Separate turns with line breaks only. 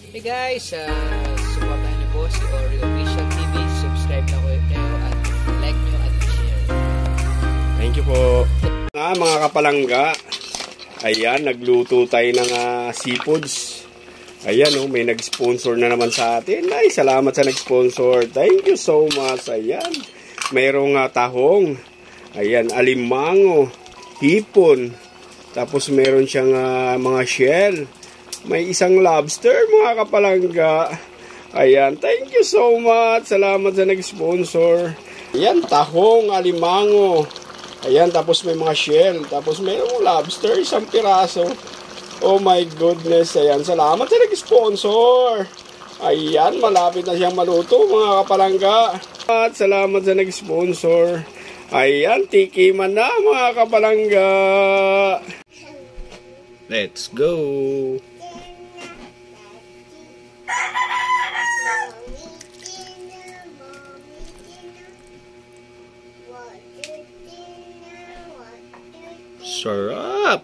Hey guys, supportahan niyo po si Oreo Official TV. Subscribe na kayo at like nyo at share.
Thank you po. Mga kapalangga, ayan, nagluto tayo ng seafoods. Ayan, may nag-sponsor na naman sa atin. Ay, salamat sa nag-sponsor. Thank you so much. Ayan, mayroong tahong. Ayan, alimango, hipon. Tapos meron siyang mga shell. May isang lobster, mga kapalangga. Ayan, thank you so much. Salamat sa nag-sponsor. Ayan, tahong, alimango. Ayan, tapos may mga shell. Tapos mayroong lobster, isang piraso. Oh my goodness. Ayan, salamat sa nag-sponsor. Ayan, malapit na siyang maluto, mga kapalangga. At salamat sa nag-sponsor. Ayan, tikiman na, mga kapalangga. Let's go. Sarap.